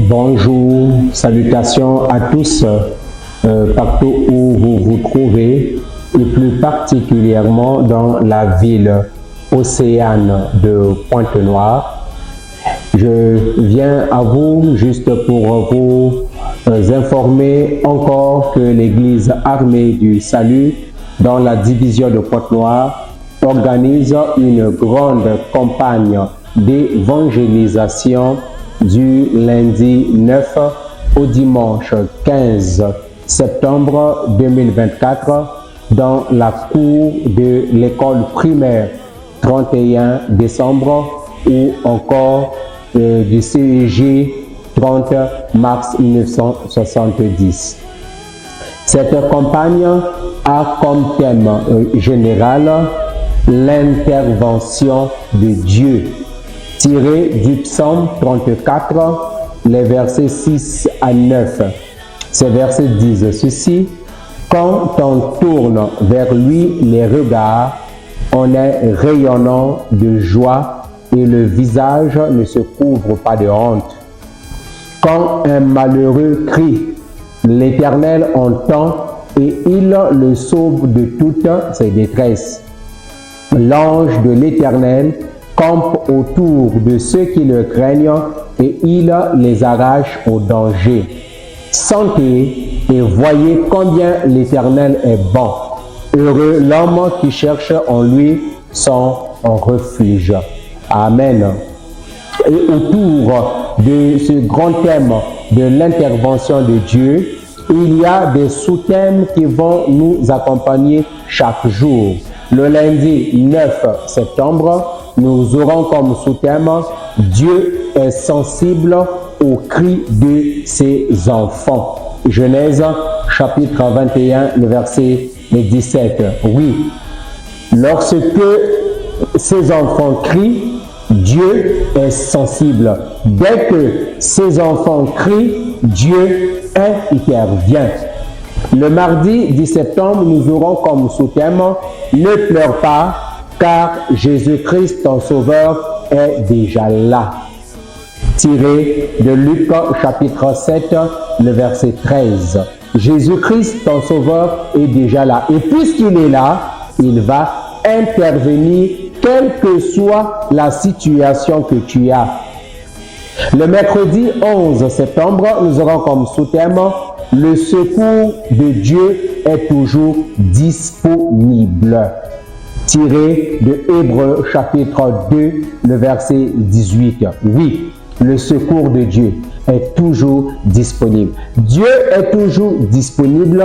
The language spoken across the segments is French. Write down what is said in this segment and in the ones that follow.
Bonjour, salutations à tous, partout où vous vous trouvez, et plus particulièrement dans la ville océane de Pointe-Noire. Je viens à vous juste pour vous informer encore que l'Église armée du salut dans la division de Pointe-Noire organise une grande campagne d'évangélisation du lundi 9 au dimanche 15 septembre 2024 dans la cour de l'école primaire 31 décembre ou encore du CEG 30 mars 1970. Cette campagne a comme thème général l'intervention de Dieu, tiré du psaume 34, les versets 6 à 9. Ces versets disent ceci: quand on tourne vers lui les regards, on est rayonnant de joie et le visage ne se couvre pas de honte. Quand un malheureux crie, l'Éternel entend et il le sauve de toutes ses détresses. L'ange de l'Éternel campe autour de ceux qui le craignent et il les arrache au danger. Sentez et voyez combien l'Éternel est bon. Heureux l'homme qui cherche en lui son refuge. Amen. Et autour de ce grand thème de l'intervention de Dieu, il y a des sous-thèmes qui vont nous accompagner chaque jour. Le lundi 9 septembre, nous aurons comme sous-thème « Dieu est sensible aux cris de ses enfants ». Genèse chapitre 21, le verset 17. Oui, lorsque ses enfants crient, Dieu est sensible. Dès que ses enfants crient, Dieu intervient. Le mardi 10 septembre, nous aurons comme sous-thème « Ne pleure pas, car Jésus-Christ, ton Sauveur, est déjà là ». Tiré de Luc chapitre 7, le verset 13. Jésus-Christ, ton Sauveur, est déjà là. Et puisqu'il est là, il va intervenir, quelle que soit la situation que tu as. Le mercredi 11 septembre, nous aurons comme sous-thème « Le secours de Dieu est toujours disponible ». Tiré de Hébreux chapitre 2, le verset 18. Oui, le secours de Dieu est toujours disponible. Dieu est toujours disponible,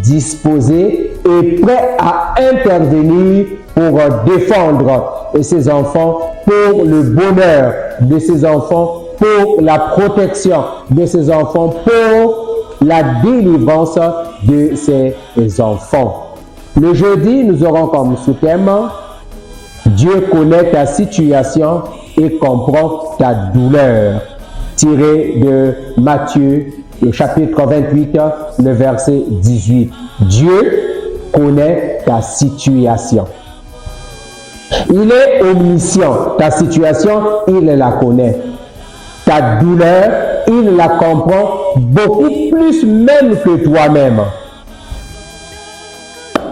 disposé et prêt à intervenir pour défendre ses enfants, pour le bonheur de ses enfants, pour la protection de ses enfants, pour la délivrance de ses enfants. Le jeudi, nous aurons comme sous-thème « Dieu connaît ta situation et comprend ta douleur » tiré de Matthieu, le chapitre 28, le verset 18. Dieu connaît ta situation. Il est omniscient. Ta situation, il la connaît. Ta douleur, il la comprend beaucoup plus même que toi-même.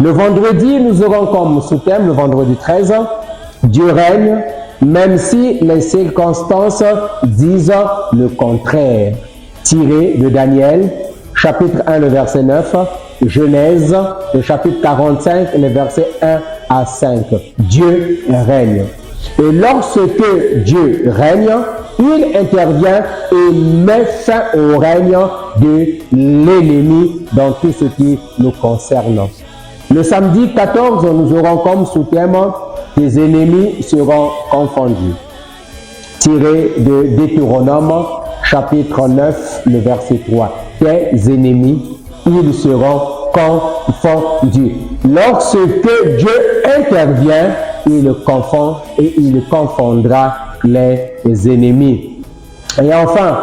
Le vendredi, nous aurons comme sous-thème, le vendredi 13, Dieu règne, même si les circonstances disent le contraire. Tiré de Daniel, chapitre 1, le verset 9, Genèse, le chapitre 45, les versets 1 à 5. Dieu règne. Et lorsque Dieu règne, il intervient et met fin au règne de l'ennemi dans tout ce qui nous concerne. Le samedi 14, nous aurons comme sous-thème « Tes ennemis seront confondus ». tiré de Deutéronome, chapitre 9, le verset 3. Tes ennemis, ils seront confondus. Lorsque Dieu intervient, il confond et il confondra les ennemis. Et enfin,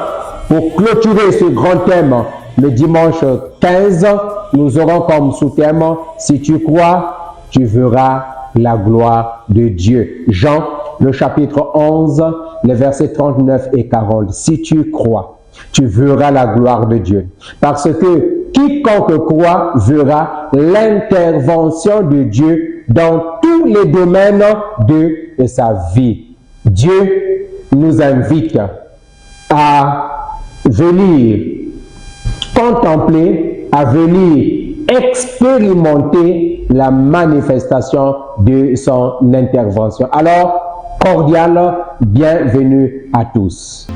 pour clôturer ce grand thème, le dimanche 15, nous aurons comme sous-thème « Si tu crois, tu verras la gloire de Dieu ». Jean, le chapitre 11, les versets 39 et 40. Si tu crois, tu verras la gloire de Dieu. Parce que quiconque croit verra l'intervention de Dieu dans tous les domaines de sa vie. Dieu nous invite à venir contempler, à venir expérimenter la manifestation de son intervention. Alors, cordial bienvenue à tous.